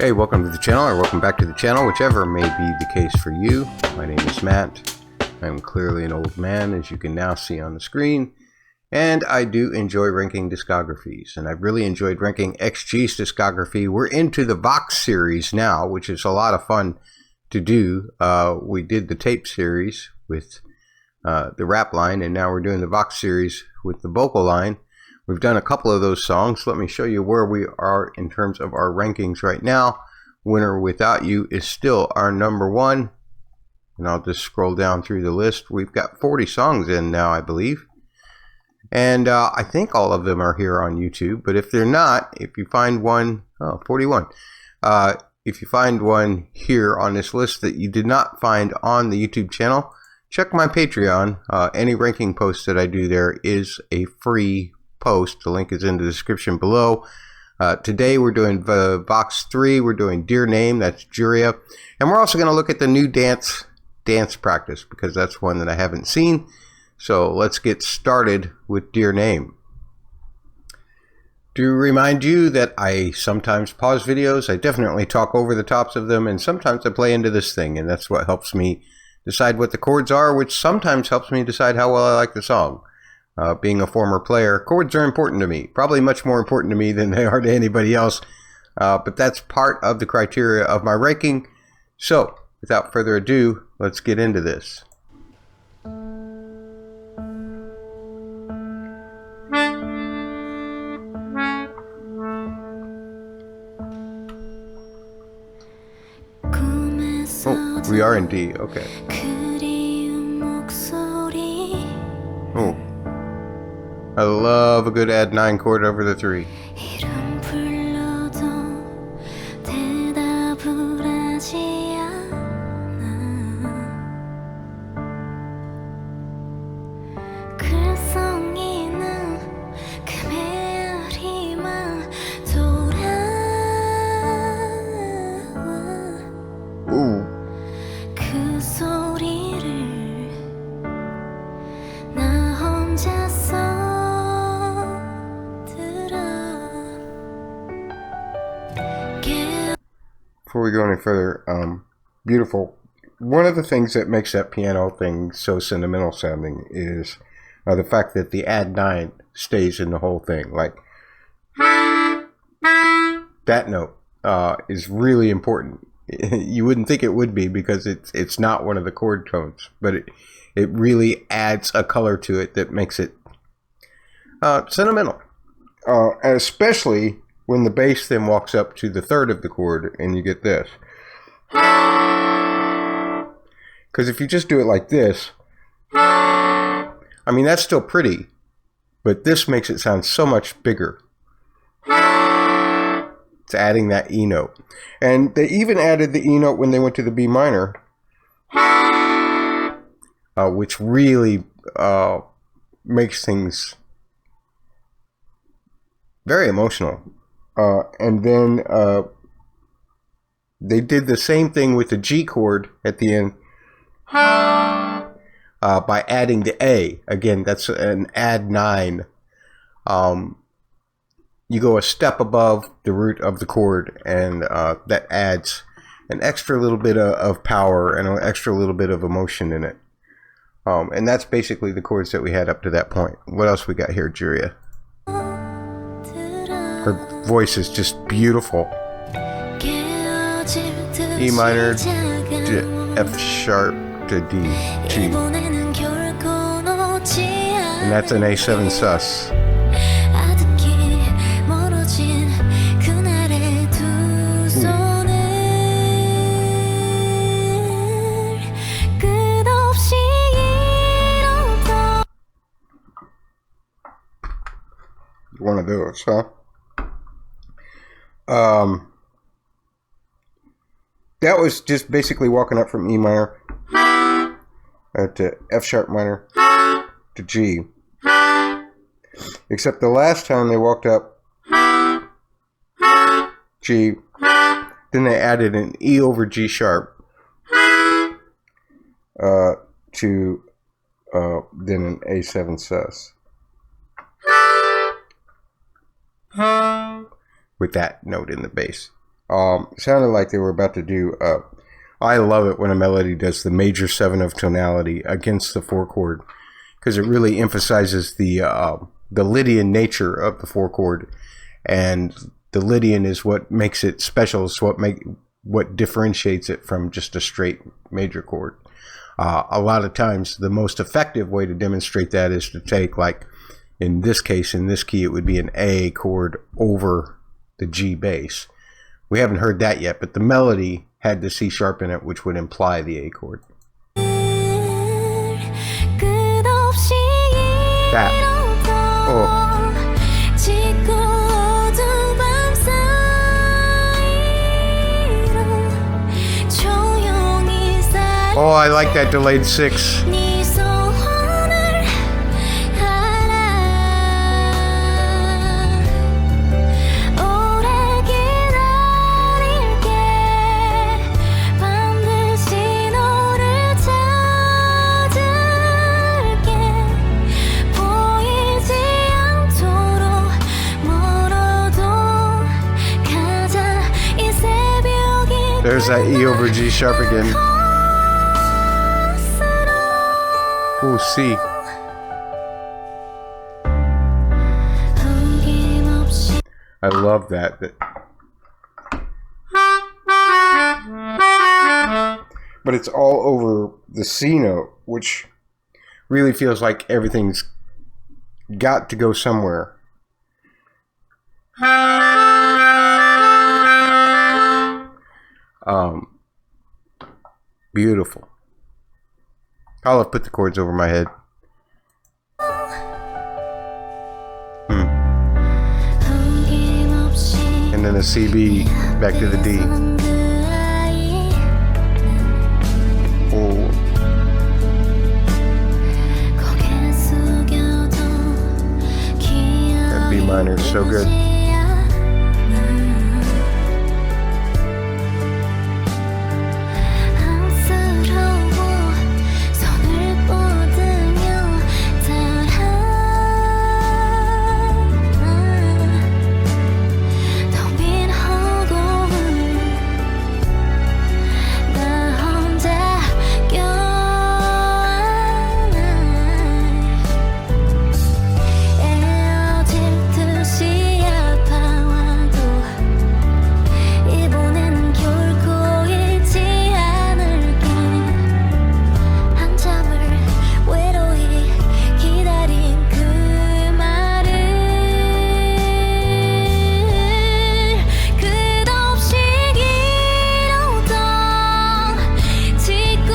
Hey, welcome to the channel, or welcome back to the channel, whichever may be the case for you. My name is Matt. I'm clearly an old man, as you can now see on the screen, and I do enjoy ranking discographies, and I've really enjoyed ranking XG's discography. We're into the VOX series now, which is a lot of fun to do. We did the tape series with the rap line, and now we're doing the VOX series with the vocal line. We've done a couple of those songs. Let me show you where we are in terms of our rankings right now. Winter Without You is still our number one. And I'll just scroll down through the list. We've got 40 songs in now, I believe. And I think all of them are here on YouTube. But if they're not, if you find one, 41. If you find one here on this list that you did not find on the YouTube channel, check my Patreon. Any ranking post that I do there is a free post. The link is in the description below. Today we're doing VOX 3. We're doing Dear Name, that's JURIA. And we're also going to look at the new dance practice, because that's one that I haven't seen. So let's get started with Dear Name. To remind you that I sometimes pause videos. I definitely talk over the tops of them, and sometimes I play into this thing, and that's what helps me decide what the chords are, which sometimes helps me decide how well I like the song. Being a former player, chords are important to me, probably much more important to me than they are to anybody else, but that's part of the criteria of my ranking. So without further ado, let's get into this. Oh, we are in D, okay. Oh, I love a good add 9 chord over the 3. Ooh. Before we go any further, beautiful. One of the things that makes that piano thing so sentimental sounding is the fact that the add 9 stays in the whole thing. Like, that note is really important. You wouldn't think it would be, because it's not one of the chord tones, but it really adds a color to it that makes it sentimental, especially when the bass then walks up to the third of the chord and you get this. Because if you just do it like this, I mean, that's still pretty, but this makes it sound so much bigger. It's adding that E note. And they even added the E note when they went to the B minor, which really makes things very emotional. And then they did the same thing with the G chord at the end by adding the A. Again, that's an add 9. You go a step above the root of the chord, and that adds an extra little bit of power and an extra little bit of emotion in it. And that's basically the chords that we had up to that point. What else we got here, Juria? Her voice is just beautiful. E minor to F sharp to D, G. And that's an A7 sus. One of those, huh? That was just basically walking up from E minor to F sharp minor to G. Except the last time they walked up G, then they added an E over G sharp to then an A7 sus. With that note in the bass. Sounded like they were about to do. I love it when a melody does the major 7 of tonality against the 4 chord, because it really emphasizes the Lydian nature of the 4 chord, and the Lydian is what makes it special. It's what differentiates it from just a straight major chord. A lot of times, the most effective way to demonstrate that is to take, like in this case, in this key, it would be an A chord over the G bass. We haven't heard that yet, but the melody had the C sharp in it, which would imply the A chord. That. Oh. Oh, I like that delayed 6. There's that E over G sharp again. Ooh, C. I love that. But it's all over the C note, which really feels like everything's got to go somewhere. Beautiful. I'll have put the chords over my head. And then a CB back to the D. Oh. That B minor is so good.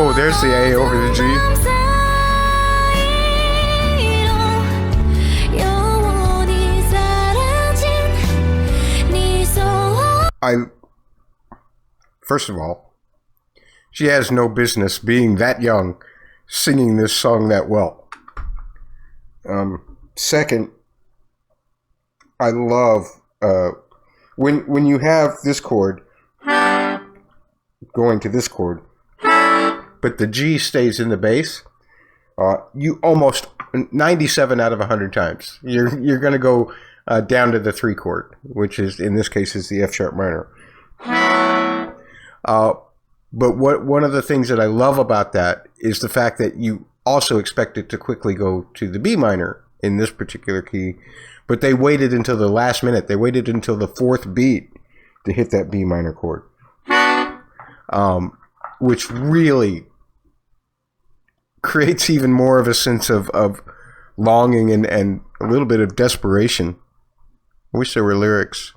Oh, there's the A over the G. First of all, she has no business being that young, singing this song that well. Second, I love when you have this chord going to this chord, but the G stays in the bass. You almost 97 out of 100 times you're going to go down to the 3 chord, which is in this case is the F sharp minor. But one of the things that I love about that is the fact that you also expect it to quickly go to the B minor in this particular key, but they waited until the last minute. They waited until the 4th beat to hit that B minor chord, which really creates even more of a sense of longing and a little bit of desperation. I wish there were lyrics.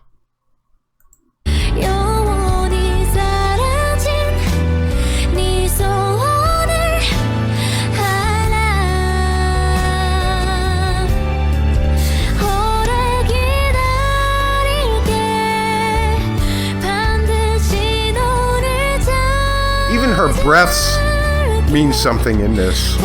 Even her breaths mean something in this.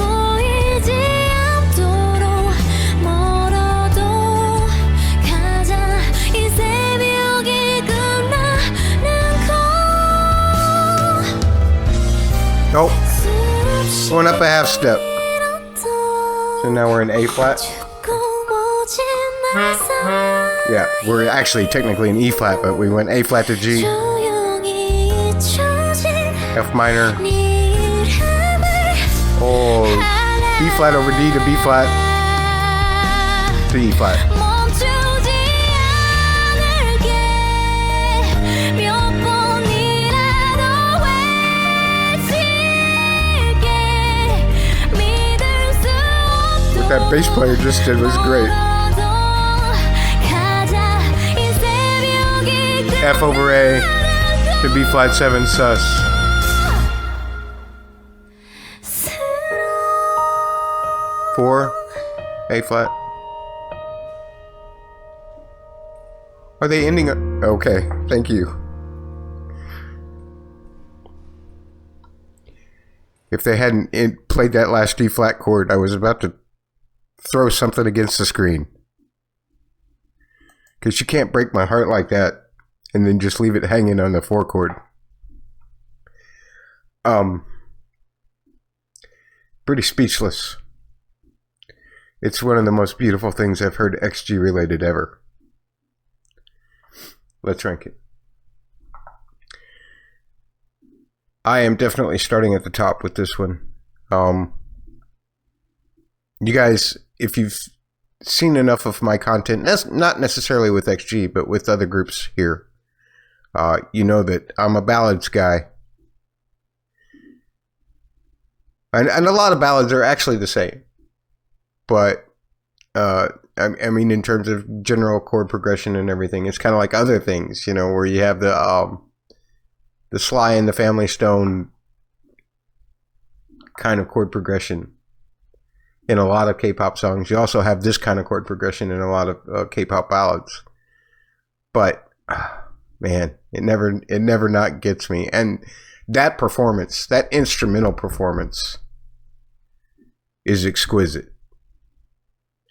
Nope. Going up a half step. So now we're in A flat. Yeah, we're actually technically in E flat, but we went A flat to G. F minor. Oh, B flat over D to B flat to E flat. What that bass player just did was great. F over A to B flat 7 sus. Four, A flat. Are they ending? Okay, thank you. If they hadn't played that last D flat chord, I was about to throw something against the screen. Because you can't break my heart like that and then just leave it hanging on the 4 chord. Pretty speechless. It's one of the most beautiful things I've heard XG related ever. Let's rank it. I am definitely starting at the top with this one. You guys, if you've seen enough of my content, that's not necessarily with XG, but with other groups here, you know that I'm a ballads guy. And a lot of ballads are actually the same. But, I mean, in terms of general chord progression and everything, it's kind of like other things, you know, where you have the Sly and the Family Stone kind of chord progression in a lot of K-pop songs. You also have this kind of chord progression in a lot of K-pop ballads. But, man, it never not gets me. And that performance, that instrumental performance is exquisite.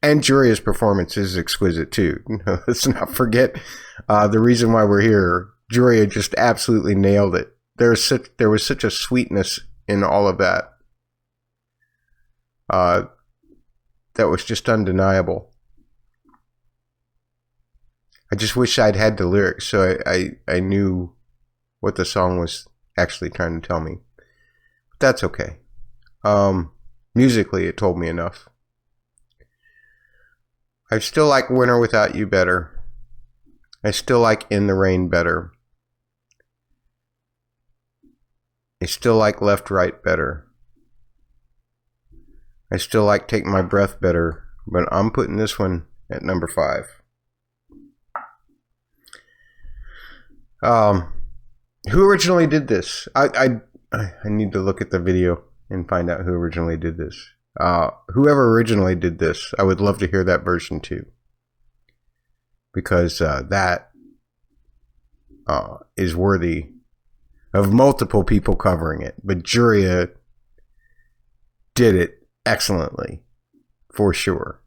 And JURIA's performance is exquisite too. Let's not forget the reason why we're here. JURIA just absolutely nailed it. There was such a sweetness in all of that. That was just undeniable. I just wish I'd had the lyrics so I knew what the song was actually trying to tell me. But that's okay. Musically, it told me enough. I still like Winter Without You better. I still like In the Rain better. I still like Left Right better. I still like Take My Breath better, but I'm putting this one at number 5. Who originally did this? I need to look at the video and find out who originally did this. Whoever originally did this, I would love to hear that version too. Because that is worthy of multiple people covering it. But JURIA did it excellently, for sure.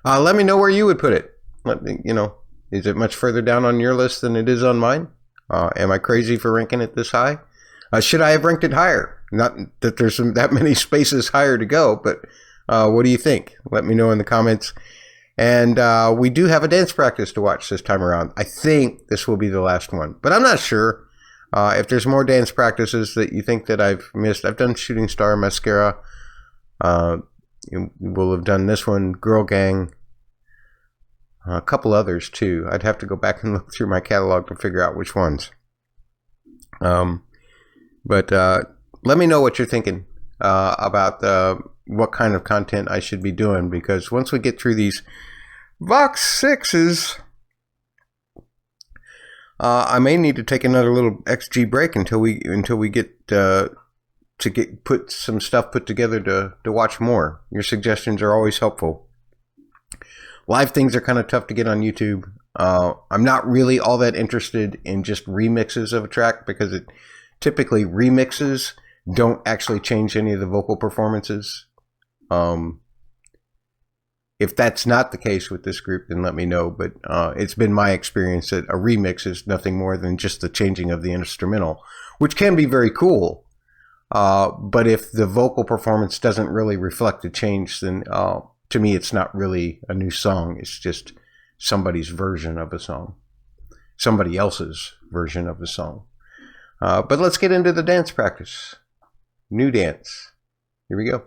Let me know where you would put it. Let me, you know, is it much further down on your list than it is on mine? Am I crazy for ranking it this high? Should I have ranked it higher? Not that there's that many spaces higher to go, but what do you think? Let me know in the comments. And we do have a dance practice to watch this time around. I think this will be the last one, but I'm not sure. If there's more dance practices that you think that I've missed, I've done Shooting Star, Mascara. We'll have done this one, Girl Gang. A couple others too. I'd have to go back and look through my catalog to figure out which ones. But let me know what you're thinking about what kind of content I should be doing, because once we get through these VOX 6s, I may need to take another little XG break until we get put some stuff put together to watch more. Your suggestions are always helpful. Live things are kind of tough to get on YouTube. I'm not really all that interested in just remixes of a track, because typically remixes don't actually change any of the vocal performances. If that's not the case with this group, then let me know. But it's been my experience that a remix is nothing more than just the changing of the instrumental, which can be very cool. But if the vocal performance doesn't really reflect the change, then to me it's not really a new song. It's just somebody's version of a song, somebody else's version of a song. But let's get into the dance practice. New dance. Here we go.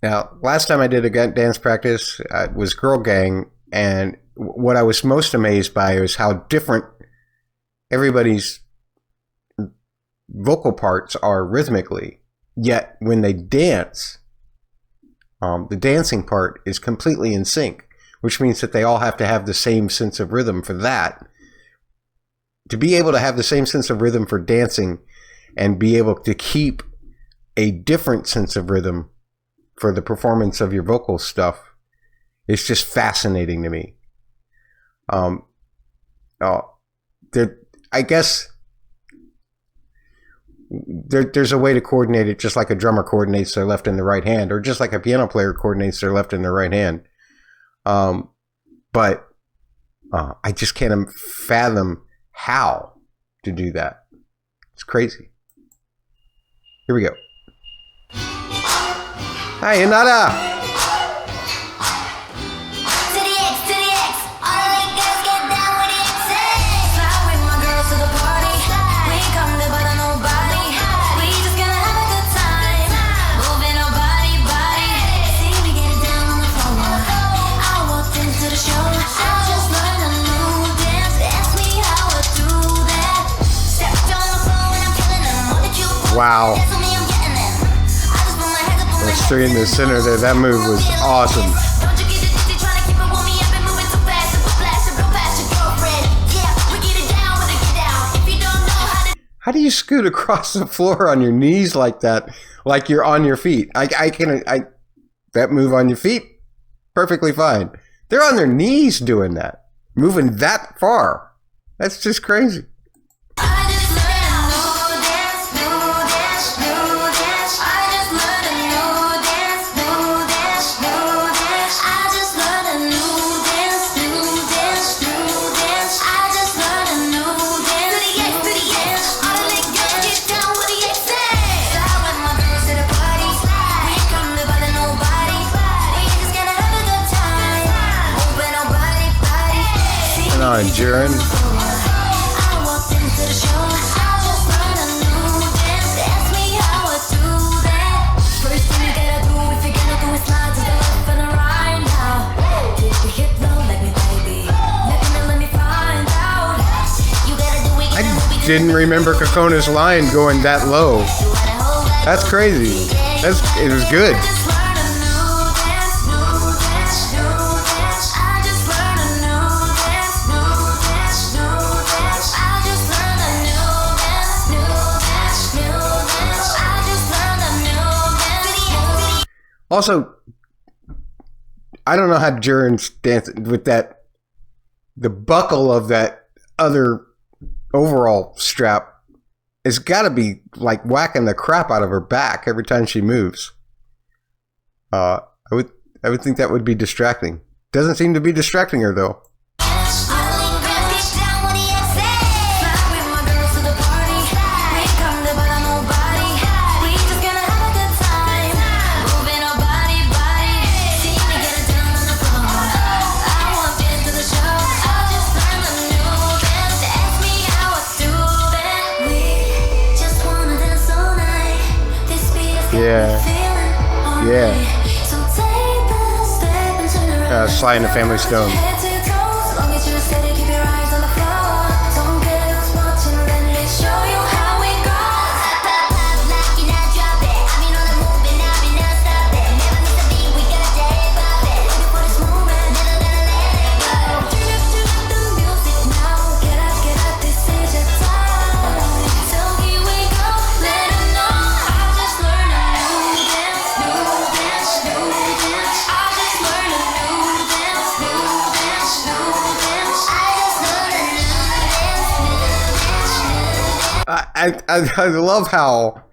Now, last time I did a dance practice was Girl Gang, and what I was most amazed by was how different everybody's vocal parts are rhythmically. Yet when they dance, the dancing part is completely in sync, which means that they all have to have the same sense of rhythm for that. To be able to have the same sense of rhythm for dancing and be able to keep a different sense of rhythm for the performance of your vocal stuff is just fascinating to me. I guess there's a way to coordinate it just like a drummer coordinates their left and the right hand, or just like a piano player coordinates their left and their right hand. But I just can't fathom how to do that. It's crazy. Here we go. Hi, Inada. Wow. Straight in the center there. That move was awesome. How do you scoot across the floor on your knees like that? Like you're on your feet. That move on your feet, perfectly fine. They're on their knees doing that. Moving that far. That's just crazy. Jurin. I didn't remember Kokona's line going that low. That's crazy. It was good. Also, I don't know how Jurin's dance with that, the buckle of that other overall strap has got to be like whacking the crap out of her back every time she moves. I would think that would be distracting. Doesn't seem to be distracting her though. Yeah. Sly and the Family Stone. I love how,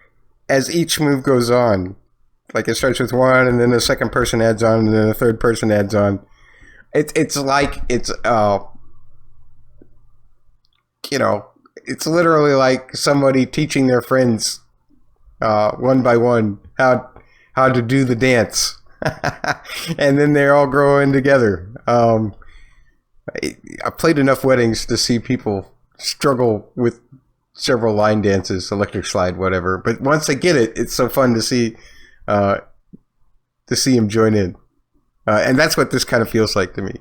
as each move goes on, like it starts with one, and then the second person adds on, and then the third person adds on. It's like it's literally like somebody teaching their friends one by one how to do the dance, and then they're all growing together. I've played enough weddings to see people struggle with several line dances, electric slide, whatever. But once I get it, it's so fun to see him join in. And that's what this kind of feels like to me.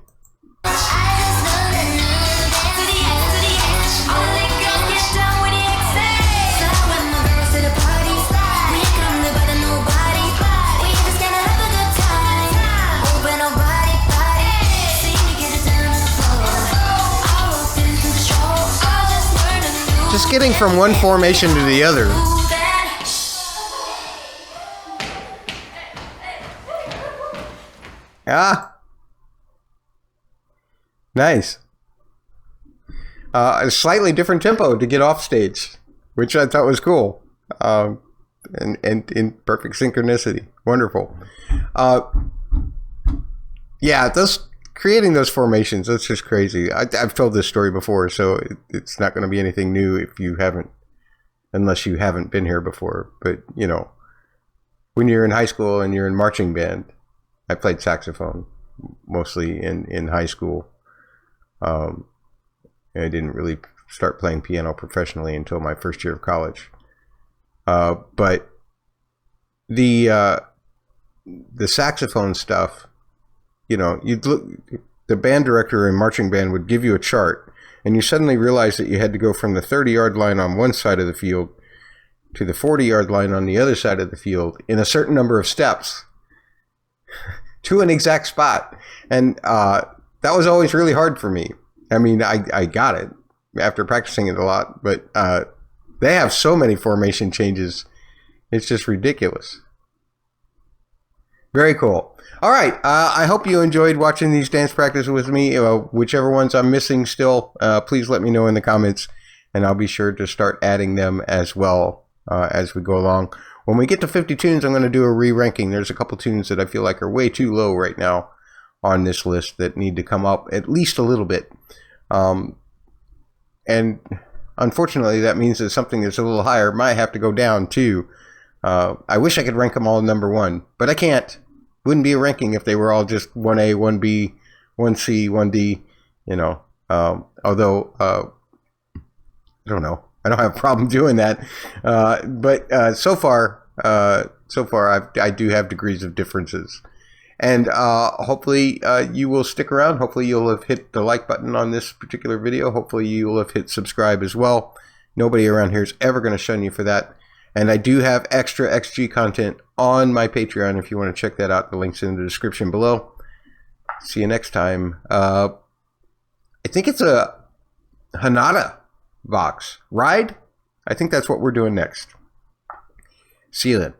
Just getting from one formation to the other. Ah. Nice. A slightly different tempo to get off stage, which I thought was cool. And in perfect synchronicity. Wonderful. Yeah, creating those formations, that's just crazy. I've told this story before, so it's not going to be anything new unless you haven't been here before. But, you know, when you're in high school and you're in marching band, I played saxophone mostly in high school. I didn't really start playing piano professionally until my first year of college. But the saxophone stuff, you know, you'd look, the band director in marching band would give you a chart, and you suddenly realize that you had to go from the 30-yard line on one side of the field to the 40-yard line on the other side of the field in a certain number of steps to an exact spot. And that was always really hard for me. I mean, I got it after practicing it a lot, but they have so many formation changes. It's just ridiculous. Very cool. All right. I hope you enjoyed watching these dance practices with me. Whichever ones I'm missing still, please let me know in the comments, and I'll be sure to start adding them as well as we go along. When we get to 50 tunes, I'm going to do a re-ranking. There's a couple tunes that I feel like are way too low right now on this list that need to come up at least a little bit. And unfortunately, that means that something that's a little higher might have to go down too. I wish I could rank them all number one, but I can't. Wouldn't be a ranking if they were all just 1A, 1B, 1C, 1D, you know. Although, I don't know. I don't have a problem doing that. But so far, I do have degrees of differences. And hopefully you will stick around. Hopefully you'll have hit the like button on this particular video. Hopefully you will have hit subscribe as well. Nobody around here is ever going to shun you for that. And I do have extra XG content on my Patreon if you want to check that out. The link's in the description below. See you next time. I think it's a Hanada VOX ride. I think that's what we're doing next. See you then.